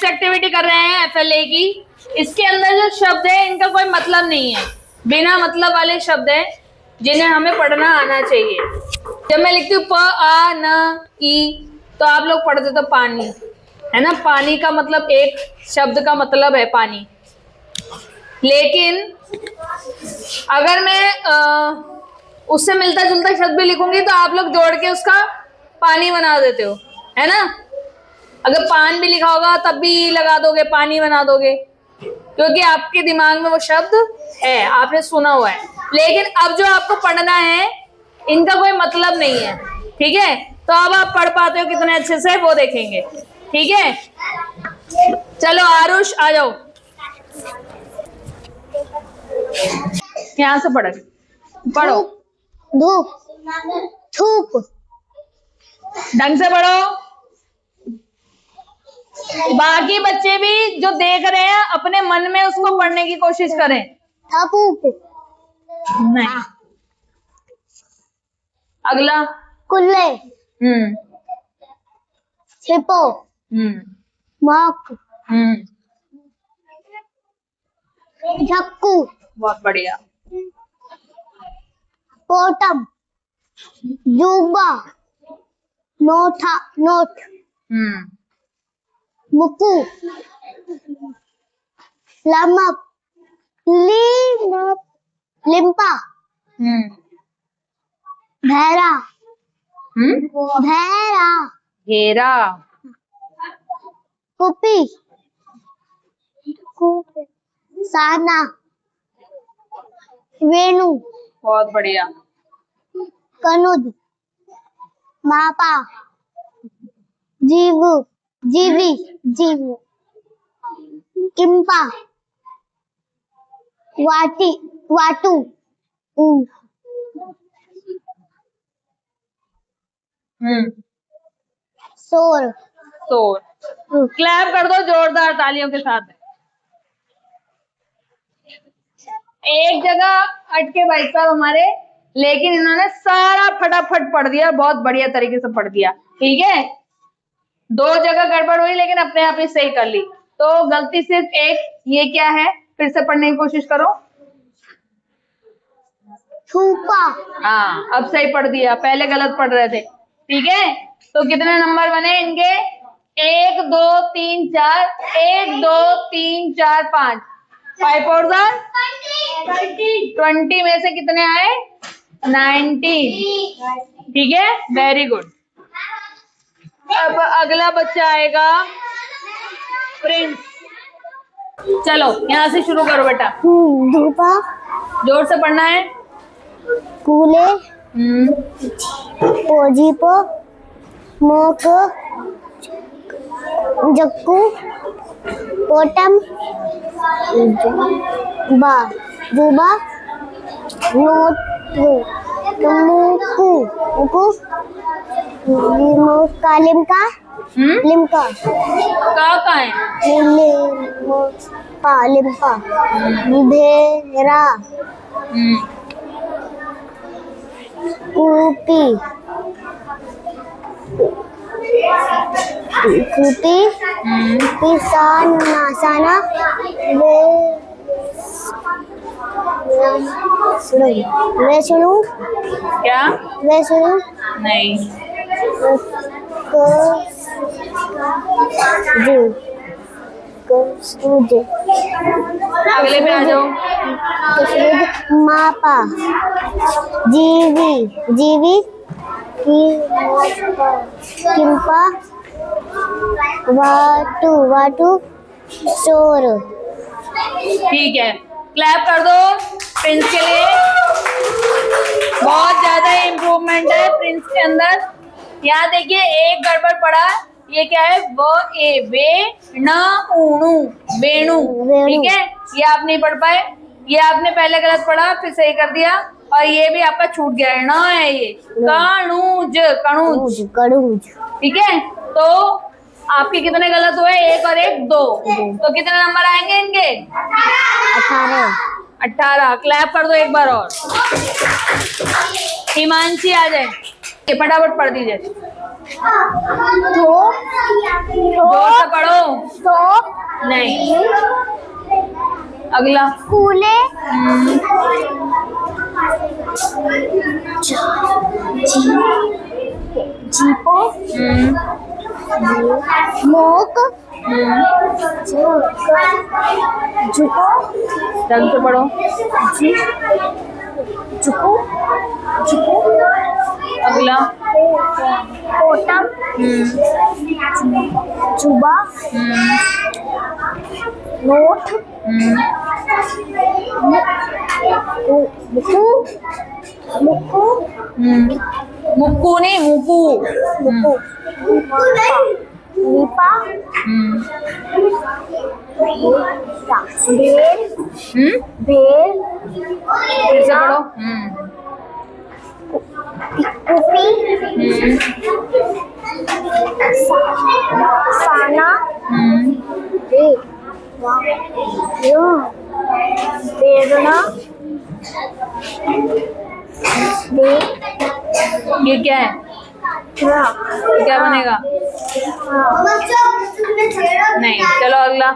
Next activity कर रहे हैं FLA की। इसके अंदर जो शब्द है इनका कोई मतलब नहीं है, बिना मतलब वाले शब्द हैं जिन्हें हमें पढ़ना आना चाहिए। जब मैं लिखती हूँ प आ न ई तो आप लोग पढ़ते तो पानी, है ना, पानी का मतलब एक शब्द का मतलब है पानी। लेकिन अगर मैं उससे मिलता जुलता शब्द भी लिखूंगी तो आप लोग जोड़ के उसका पानी बना देते हो, है ना। अगर पान भी लिखा होगा तब भी लगा दोगे, पानी बना दोगे, क्योंकि आपके दिमाग में वो शब्द है, आपने सुना हुआ है। लेकिन अब जो आपको पढ़ना है इनका कोई मतलब नहीं है, ठीक है। तो अब आप पढ़ पाते हो कितने अच्छे से वो देखेंगे, ठीक है। चलो आरुष आ जाओ, यहाँ से पढ़ो, धूप, धूप, ढंग से पढ़ो। बाकी बच्चे भी जो देख रहे हैं अपने मन में उसको पढ़ने की कोशिश करें। थपूप, नहीं, अगला कुल्ले, छिपो, मक, झक्कू, बहुत बढ़िया। पोटम, जुबा, नोटा, नोट, मुकु, लमक, लिम्पा, भैरा, भैरा, घेरा, कुपी, साना, वेणु, बहुत बढ़िया। कनुज, मापा, जीव, जीवी, जीव, किम्पा, वाटी, वाटू, सोर, सोर। क्लैप कर दो जोरदार तालियों के साथ। एक जगह अटके भाई साहब हमारे, लेकिन इन्होंने सारा फटाफट पढ़ दिया, बहुत बढ़िया तरीके से पढ़ दिया, ठीक है। दो जगह गड़बड़ हुई लेकिन अपने आप ही सही कर ली। तो गलती सिर्फ एक, ये क्या है, फिर से पढ़ने की कोशिश करो। छुपा, हाँ अब सही पढ़ दिया, पहले गलत पढ़ रहे थे, ठीक है। तो कितने नंबर बने इनके? 1 2 3 4, 1 2 3 4 5, 5 और 20 में से कितने आए? 19, ठीक है, वेरी गुड। अब अगला बच्चा आएगा प्रिंस। चलो यहाँ से शुरू करो बेटा। धूपा, जोर से पढ़ना है। कूले, पोजीपो, मोक, जक्कू, पोटम, बा, जुबा, नोटू, मुकू, मुकू, लिम्का, लिम्का, का है? लिम्पा, लिम्पा, भेरा, कूपी, कूपी, साना, साना, वैष्णु, क्या? वैष्णु, नहीं, अगले पे आ जाओ। मापा, जीवी, जीवी, किम्पा, वाटू, वाटू, चोर। ठीक है, क्लैप कर दो प्रिंस के लिए। बहुत ज्यादा इम्प्रूवमेंट है प्रिंस के अंदर। यहाँ देखिए एक गड़बड़ पड़ा, ये क्या है? वे न ऊणु, वेणु, ठीक है, ये आप नहीं पढ़ पाए, ये आपने पहले गलत पढ़ा फिर सही कर दिया, और ये भी आपका छूट गया है, न है ये, कणुज, कणुज, कणुज, ठीक है। तो आपके कितने गलत हुए? 1 और 1 2, तो कितने नंबर आएंगे इनके? 18। क्लैप कर दो एक बार और। हिमांशी आ जाए, फटाफट पढ़ दीजिए, जोर से पढ़ो। नहीं। अगला। कूले, जीपो, मोक, झुको, ढंग से पढ़ो। झुको, झुको, अगला। कोटम, जुबा, नोट, मुकु, मुकु, मुक्कू नहीं, मुकू। मुकु, नीपा, बेल, बेल, फिर से पढ़ो। कुपी, साना, बेरना, ये क्या है? क्या बनेगा? नहीं। चलो अगला।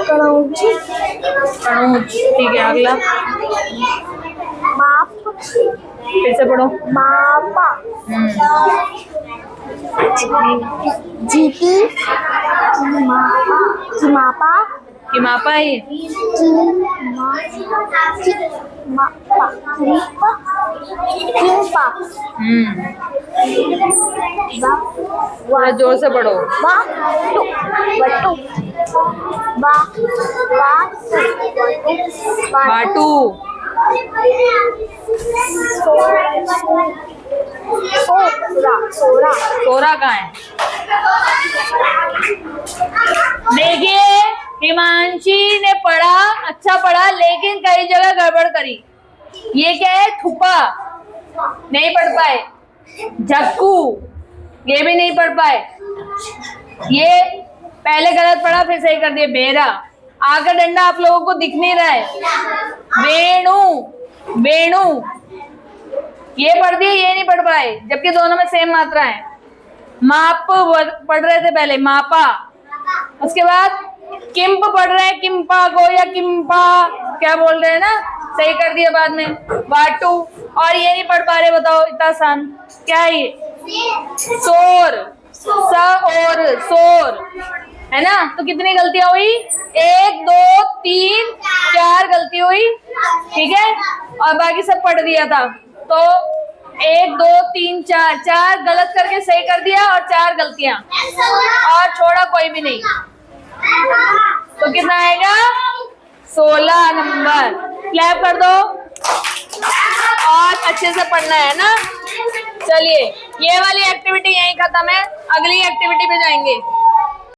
कणूज। ठीक है, अगला। माप, फिर से पढ़ो। मापा, जीती, मापा, मापा, कि मापा है ये? मापा, कीपा, कीपा, थोड़ा जोर से पढ़ो। वाटू, वटू, बाटू। सोरा, सोरा कहाँ है? देखिए, हिमांशी ने पढ़ा, अच्छा पढ़ा, लेकिन कई जगह गड़बड़ करी। ये क्या है? थुपा, नहीं पढ़ पाए। झक्कू, ये भी नहीं पढ़ पाए। ये पहले गलत पढ़ा, फिर सही कर दिए। बेरा, आगे डंडा आप लोगों को दिख नहीं रहा है। वेणु, वेणु, ये पढ़ दिए, ये नहीं पढ़ पाए, जबकि दोनों में सेम मात्रा है। माप पढ़ रहे थे पहले, मापा। उसके बाद किम्प पढ़ रहे हैं, किम्पा को या किम्पा क्या बोल रहे हैं ना, सही कर दिया बाद में। वाटू, और ये नहीं पढ़ पा रहे, बताओ इतना आसान क्या है ये? सोर, स और सोर, है ना? तो कितनी गलतियां हुई? 1 2 3 4 गलती हुई, ठीक है, और बाकी सब पढ़ दिया था। तो 1 2 3 4, 4 गलत करके सही कर दिया और 4 गलतियां, और छोड़ा कोई भी नहीं। तो कितना आएगा? 16 नंबर। क्लैप कर दो, और अच्छे से पढ़ना है ना। चलिए, ये वाली एक्टिविटी यहीं खत्म है, अगली एक्टिविटी पे जाएंगे।